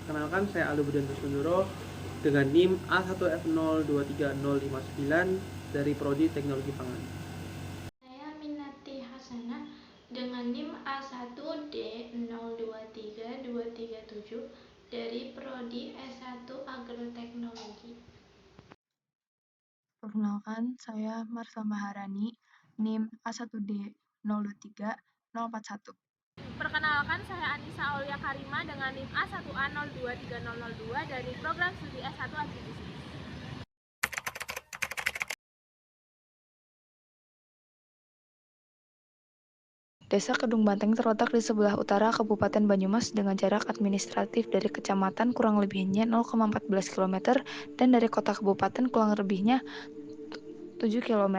Perkenalkan, saya Aldo Budianto Sundoro dengan NIM A1F023059 dari Prodi Teknologi Pangan. Saya Minati Hasanah dengan NIM A1D023237 dari Prodi S1 Agroteknologi. Perkenalkan, saya Marsha Maharani, NIM A1D023041. Perkenalkan, saya Anissa Aulia Karima dengan NIM A1A023002 dari Program Studi S1 Agribisnis. Desa Kedung Banteng terletak di sebelah utara Kabupaten Banyumas dengan jarak administratif dari kecamatan kurang lebihnya 0,14 km dan dari kota kabupaten kurang lebihnya 7 km.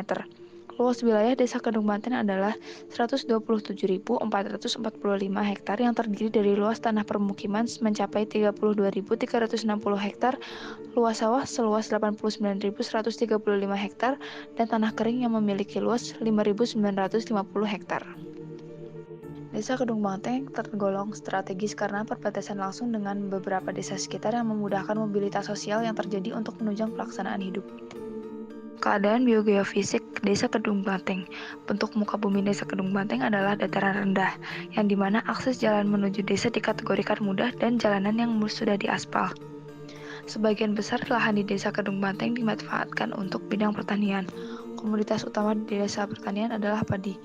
Luas wilayah Desa Kedung Banteng adalah 127.445 hektar yang terdiri dari luas tanah permukiman mencapai 32.360 hektar, luas sawah seluas 89.135 hektar, dan tanah kering yang memiliki luas 5.950 hektar. Desa Kedung Banteng tergolong strategis karena perbatasan langsung dengan beberapa desa sekitar yang memudahkan mobilitas sosial yang terjadi untuk menunjang pelaksanaan hidup. Keadaan biogeofisik Desa Kedung Banteng. Bentuk muka bumi Desa Kedung Banteng adalah dataran rendah, yang dimana akses jalan menuju desa dikategorikan mudah dan jalanan yang sudah diaspal. Sebagian besar lahan di Desa Kedung Banteng dimanfaatkan untuk bidang pertanian. Komoditas utama di desa pertanian adalah padi.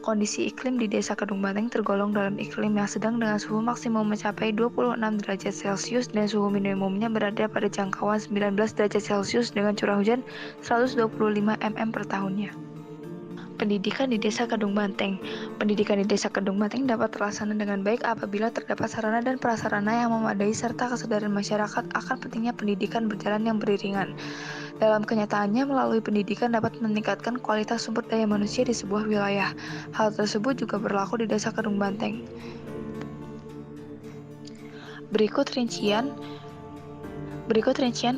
Kondisi iklim di Desa Kedung Banteng tergolong dalam iklim yang sedang dengan suhu maksimum mencapai 26 derajat Celcius dan suhu minimumnya berada pada jangkauan 19 derajat Celcius dengan curah hujan 125 mm per tahunnya. Pendidikan di Desa Kedung Banteng. Pendidikan di Desa Kedung Banteng dapat terlaksana dengan baik apabila terdapat sarana dan prasarana yang memadai serta kesadaran masyarakat akan pentingnya pendidikan berjalan yang beriringan. Dalam kenyataannya, melalui pendidikan dapat meningkatkan kualitas sumber daya manusia di sebuah wilayah. Hal tersebut juga berlaku di Desa Kedung Banteng. Berikut rincian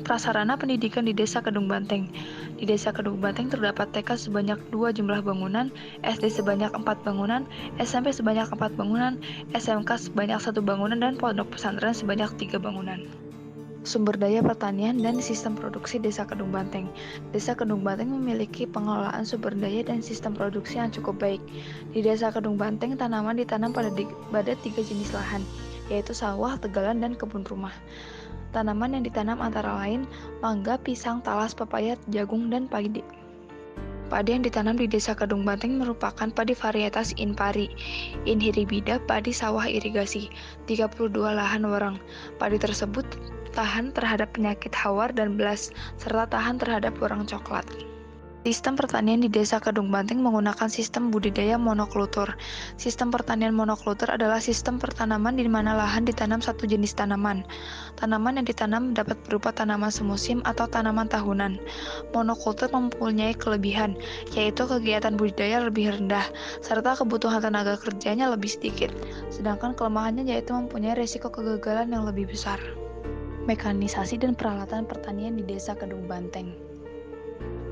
prasarana pendidikan di Desa Kedung Banteng. Di Desa Kedung Banteng terdapat TK sebanyak 2 jumlah bangunan, SD sebanyak 4 bangunan, SMP sebanyak 4 bangunan, SMK sebanyak 1 bangunan, dan pondok pesantren sebanyak 3 bangunan. Sumber daya pertanian dan sistem produksi Desa Kedung Banteng. Desa Kedung Banteng memiliki pengelolaan sumber daya dan sistem produksi yang cukup baik. Di Desa Kedung Banteng, tanaman ditanam pada 3 jenis lahan, yaitu sawah, tegalan, dan kebun rumah. Tanaman yang ditanam antara lain mangga, pisang, talas, pepaya, jagung, dan padi. Padi yang ditanam di Desa Kedung Banteng merupakan padi varietas Inpari, Inhibida, padi sawah irigasi, 32 lahan wereng. Padi tersebut tahan terhadap penyakit hawar dan belas, serta tahan terhadap wereng coklat. Sistem pertanian di Desa Kedung Banteng menggunakan sistem budidaya monokultur. Sistem pertanian monokultur adalah sistem pertanaman di mana lahan ditanam satu jenis tanaman. Tanaman yang ditanam dapat berupa tanaman semusim atau tanaman tahunan. Monokultur mempunyai kelebihan, yaitu kegiatan budidaya lebih rendah, serta kebutuhan tenaga kerjanya lebih sedikit. Sedangkan kelemahannya yaitu mempunyai risiko kegagalan yang lebih besar. Mekanisasi dan peralatan pertanian di Desa Kedung Banteng.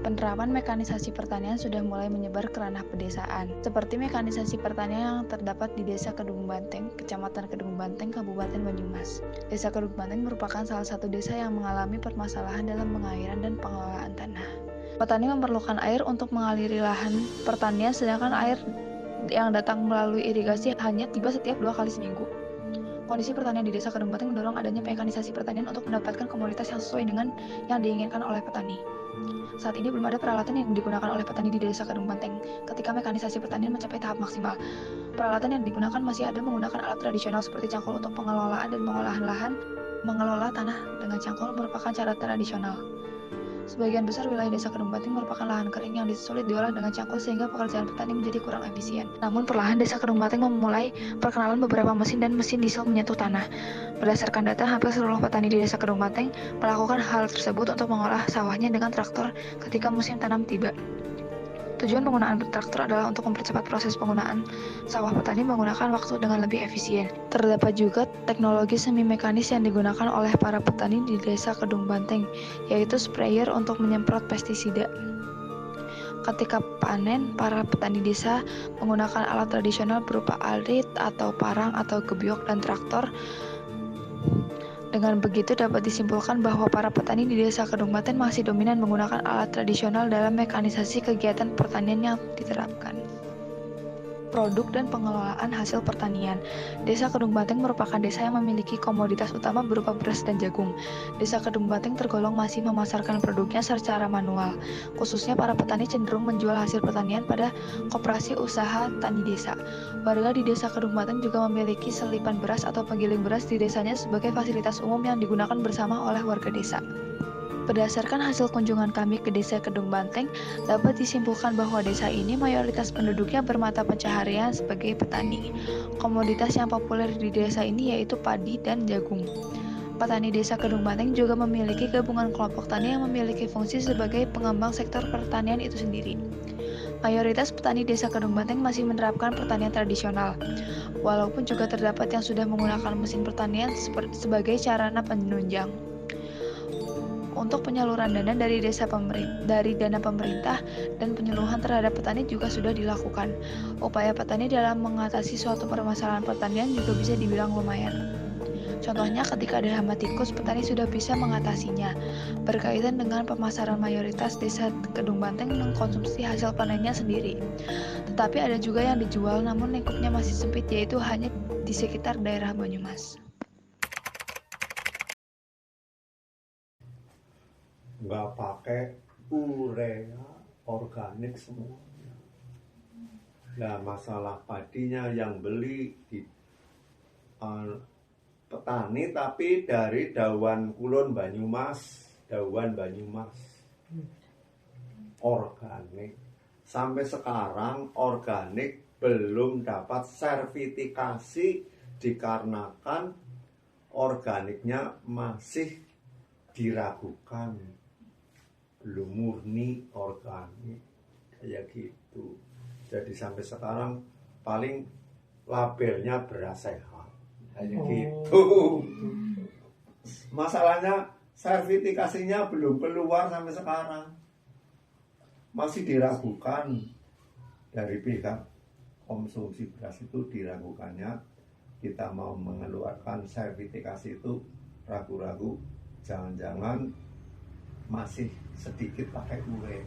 Penerapan mekanisasi pertanian sudah mulai menyebar ke ranah pedesaan, seperti mekanisasi pertanian yang terdapat di Desa Kedung Banteng, Kecamatan Kedung Banteng, Kabupaten Banyumas. Desa Kedung Banteng merupakan salah satu desa yang mengalami permasalahan dalam pengairan dan pengelolaan tanah. Petani memerlukan air untuk mengaliri lahan pertanian, sedangkan air yang datang melalui irigasi hanya tiba setiap 2 kali seminggu. Kondisi pertanian di Desa Kedung Banteng mendorong adanya mekanisasi pertanian untuk mendapatkan komoditas yang sesuai dengan yang diinginkan oleh petani. Saat ini belum ada peralatan yang digunakan oleh petani di Desa Kedung Banteng ketika mekanisasi pertanian mencapai tahap maksimal. Peralatan yang digunakan masih ada menggunakan alat tradisional seperti cangkul untuk pengelolaan dan pengolahan lahan. Mengelola tanah dengan cangkul merupakan cara tradisional. Sebagian besar wilayah Desa Kedung Banteng merupakan lahan kering yang sulit diolah dengan cangkul sehingga pekerjaan petani menjadi kurang efisien. Namun perlahan Desa Kedung Banteng memulai perkenalan beberapa mesin dan mesin diesel menyentuh tanah. Berdasarkan data, hampir seluruh petani di Desa Kedung Banteng melakukan hal tersebut untuk mengolah sawahnya dengan traktor ketika musim tanam tiba. Tujuan penggunaan traktor adalah untuk mempercepat proses penggunaan sawah petani menggunakan waktu dengan lebih efisien. Terdapat juga teknologi semi mekanis yang digunakan oleh para petani di Desa Kedung Banteng, yaitu sprayer untuk menyemprot pestisida. Ketika panen, para petani desa menggunakan alat tradisional berupa arit atau parang atau gebyok dan traktor. Dengan begitu dapat disimpulkan bahwa para petani di Desa Kedungbanten masih dominan menggunakan alat tradisional dalam mekanisasi kegiatan pertanian yang diterapkan. Produk dan pengelolaan hasil pertanian. Desa Kedungbanten merupakan desa yang memiliki komoditas utama berupa beras dan jagung. Desa Kedungbanten tergolong masih memasarkan produknya secara manual. Khususnya para petani cenderung menjual hasil pertanian pada koperasi usaha tani desa. Warga di Desa Kedungbanten juga memiliki selipan beras atau penggiling beras di desanya sebagai fasilitas umum yang digunakan bersama oleh warga desa. Berdasarkan hasil kunjungan kami ke Desa Kedungbanten, dapat disimpulkan bahwa desa ini mayoritas penduduknya bermata pencaharian sebagai petani. Komoditas yang populer di desa ini yaitu padi dan jagung. Petani Desa Kedungbanten juga memiliki gabungan kelompok tani yang memiliki fungsi sebagai pengembang sektor pertanian itu sendiri. Mayoritas petani Desa Kedungbanten masih menerapkan pertanian tradisional, walaupun juga terdapat yang sudah menggunakan mesin pertanian sebagai sarana penunjang. Untuk penyaluran dana dari dana pemerintah dan penyuluhan terhadap petani juga sudah dilakukan. Upaya petani dalam mengatasi suatu permasalahan pertanian juga bisa dibilang lumayan. Contohnya ketika ada hama tikus, petani sudah bisa mengatasinya. Berkaitan dengan pemasaran, mayoritas Desa Kedungbanten mengkonsumsi hasil panennya sendiri. Tetapi ada juga yang dijual namun lingkupnya masih sempit, yaitu hanya di sekitar daerah Banyumas. Nggak pakai urea, organik semuanya. Nah, masalah padinya yang beli di petani tapi dari dawan kulon Banyumas, organik. Sampai sekarang organik belum dapat sertifikasi dikarenakan organiknya masih diragukan. Belum murni organik kayak gitu. Jadi sampai sekarang paling labelnya beras sehat kayak gitu. Masalahnya sertifikasinya belum keluar sampai sekarang, masih diragukan. Dari pihak konsumsi beras itu diragukannya. Kita mau mengeluarkan sertifikasi itu ragu-ragu, jangan-jangan masih sedikit pakai urea.